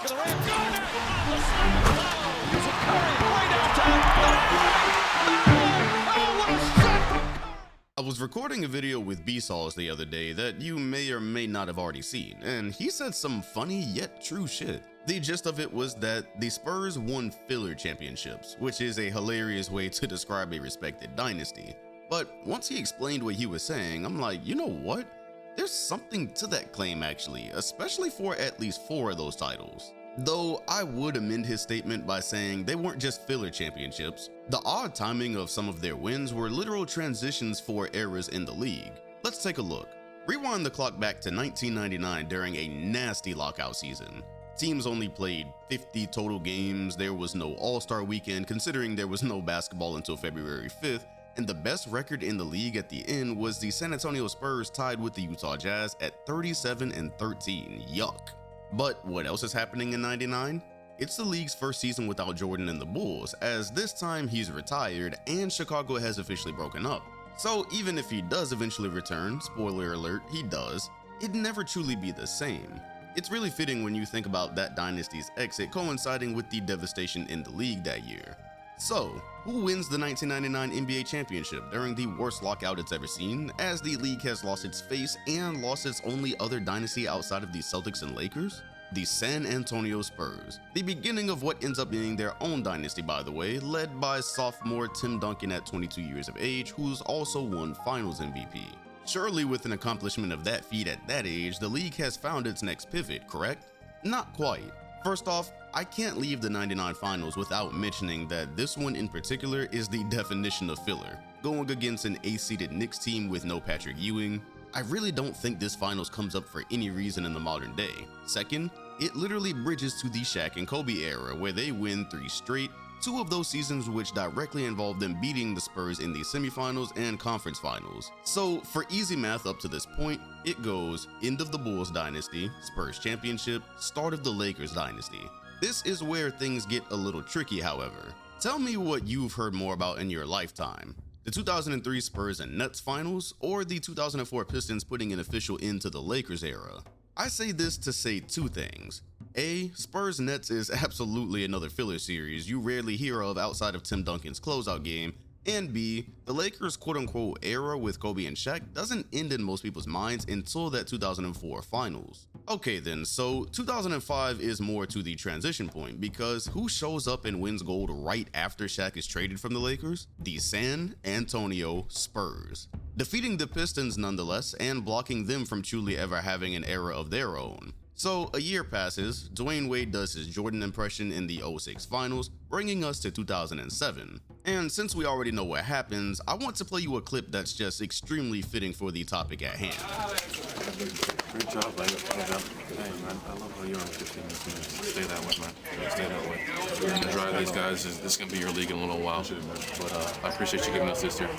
back of the rim. Got it! Oh, the slam! Here's Curry way downtown. Oh, what a shot from Curry! I was recording a video with Bsolz the other day that you may or may not have already seen, and he said some funny yet true shit. The gist of it was that the Spurs won filler championships, which is a hilarious way to describe a respected dynasty. But once he explained what he was saying, I'm like, you know what? There's something to that claim actually, especially for at least 4 of those titles. Though I would amend his statement by saying they weren't just filler championships. The odd timing of some of their wins were literal transitions for eras in the league. Let's take a look. Rewind the clock back to 1999 during a nasty lockout season. Teams only played 50 total games, there was no All-Star weekend considering there was no basketball until February 5th, and the best record in the league at the end was the San Antonio Spurs tied with the Utah Jazz at 37-13. Yuck. But what else is happening in 99? It's the league's first season without Jordan and the Bulls, as this time he's retired and Chicago has officially broken up. So even if he does eventually return, spoiler alert, he does, it'd never truly be the same. It's really fitting when you think about that dynasty's exit coinciding with the devastation in the league that year. So, who wins the 1999 NBA championship during the worst lockout it's ever seen, as the league has lost its face and lost its only other dynasty outside of the Celtics and Lakers? The San Antonio Spurs, the beginning of what ends up being their own dynasty by the way, led by sophomore Tim Duncan at 22 years of age, who's also won Finals MVP. Surely with an accomplishment of that feat at that age, the league has found its next pivot, correct? Not quite. First off, I can't leave the 99 finals without mentioning that this one in particular is the definition of filler. Going against an ace-seeded Knicks team with no Patrick Ewing, I really don't think this finals comes up for any reason in the modern day. Second, it literally bridges to the Shaq and Kobe era where they win 3 straight, 2 of those seasons which directly involved them beating the Spurs in the semifinals and conference finals. So for easy math up to this point, it goes end of the Bulls dynasty, Spurs championship, start of the Lakers dynasty. This is where things get a little tricky however. Tell me what you've heard more about in your lifetime. The 2003 Spurs and Nets finals, or the 2004 Pistons putting an official end to the Lakers era? I say this to say 2 things. A, Spurs Nets is absolutely another filler series you rarely hear of outside of Tim Duncan's closeout game, and B, the Lakers quote-unquote era with Kobe and Shaq doesn't end in most people's minds until that 2004 finals. Okay then, so 2005 is more to the transition point because who shows up and wins gold right after Shaq is traded from the Lakers? The San Antonio Spurs. Defeating the Pistons nonetheless and blocking them from truly ever having an era of their own. So a year passes, Dwayne Wade does his Jordan impression in the 06 finals, bringing us to 2007. And since we already know what happens, I want to play you a clip that's just extremely fitting for the topic at hand. Great job, man. Hey, man, I love how you're on 15 minutes. Stay that way, man. Stay that way. You're going to drive these guys. This is going to be your league in a little while. But I appreciate you giving us this year.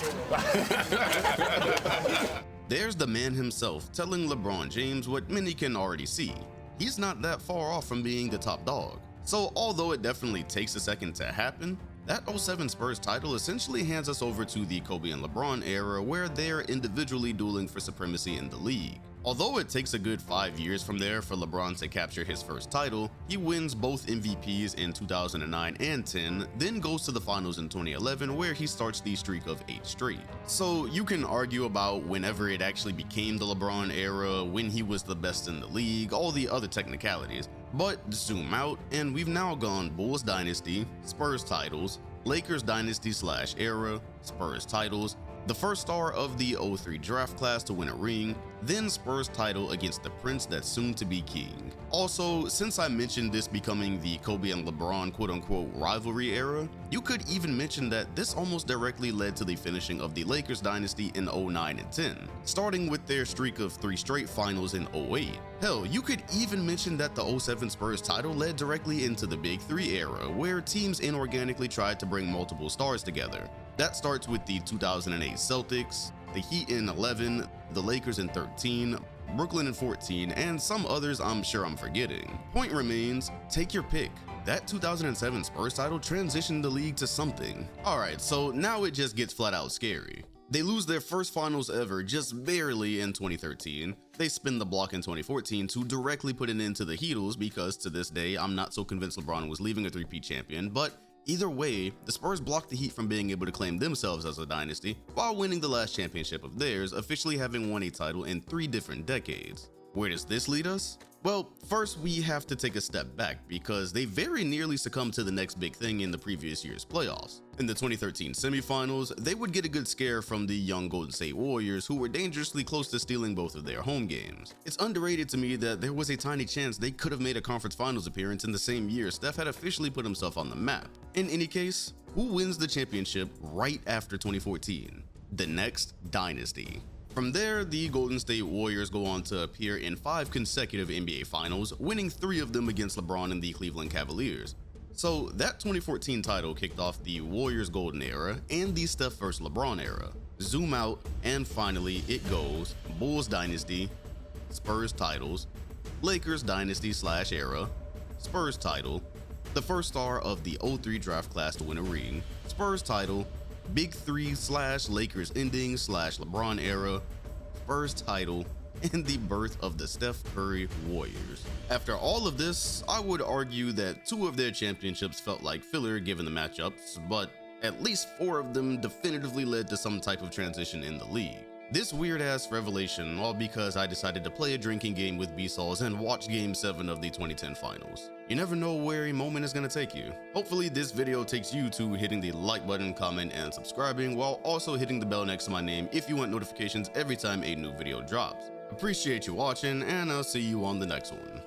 There's the man himself telling LeBron James what many can already see. He's not that far off from being the top dog. So although it definitely takes a second to happen, that 07 Spurs title essentially hands us over to the Kobe and LeBron era where they're individually dueling for supremacy in the league. Although it takes a good 5 years from there for LeBron to capture his first title, he wins both MVPs in 2009 and 10, then goes to the finals in 2011 where he starts the streak of 8 straight. So you can argue about whenever it actually became the LeBron era, when he was the best in the league, all the other technicalities, but zoom out and we've now gone Bulls dynasty, Spurs titles, Lakers dynasty / era, Spurs titles, the first star of the 03 draft class to win a ring, then Spurs title against the prince that's soon to be king. Also, since I mentioned this becoming the Kobe and LeBron quote-unquote rivalry era, you could even mention that this almost directly led to the finishing of the Lakers dynasty in 09 and 10, starting with their streak of 3 straight finals in 08. Hell, you could even mention that the 07 Spurs title led directly into the Big 3 era, where teams inorganically tried to bring multiple stars together. That starts with the 2008 Celtics, the Heat in 11, the Lakers in 13, Brooklyn in 14, and some others I'm sure I'm forgetting. Point remains, take your pick. That 2007 Spurs title transitioned the league to something. Alright, so now it just gets flat out scary. They lose their first finals ever just barely in 2013. They spin the block in 2014 to directly put an end to the Heatles because to this day, I'm not so convinced LeBron was leaving a three-peat champion, but either way, the Spurs blocked the Heat from being able to claim themselves as a dynasty while winning the last championship of theirs, officially having won a title in 3 different decades. Where does this lead us? Well, first we have to take a step back because they very nearly succumbed to the next big thing in the previous year's playoffs. In the 2013 semifinals, they would get a good scare from the young Golden State Warriors, who were dangerously close to stealing both of their home games. It's underrated to me that there was a tiny chance they could have made a conference finals appearance in the same year Steph had officially put himself on the map. In any case, who wins the championship right after 2014? The next dynasty. From there, the Golden State Warriors go on to appear in 5 consecutive NBA Finals, winning 3 of them against LeBron and the Cleveland Cavaliers. So that 2014 title kicked off the Warriors Golden Era and the Steph vs. LeBron era. Zoom out, and finally it goes Bulls Dynasty, Spurs titles, Lakers Dynasty / era, Spurs title, the first star of the 03 draft class to win a ring, Spurs title, Big 3 / Lakers ending / LeBron era, Spurs title, and the birth of the Steph Curry Warriors. After all of this, I would argue that 2 of their championships felt like filler given the matchups, but at least 4 of them definitively led to some type of transition in the league. This weird ass revelation all because I decided to play a drinking game with Bsolz and watch Game 7 of the 2010 finals. You never know where a moment is gonna take you. Hopefully this video takes you to hitting the like button, comment, and subscribing, while also hitting the bell next to my name if you want notifications every time a new video drops. Appreciate you watching, and I'll see you on the next one.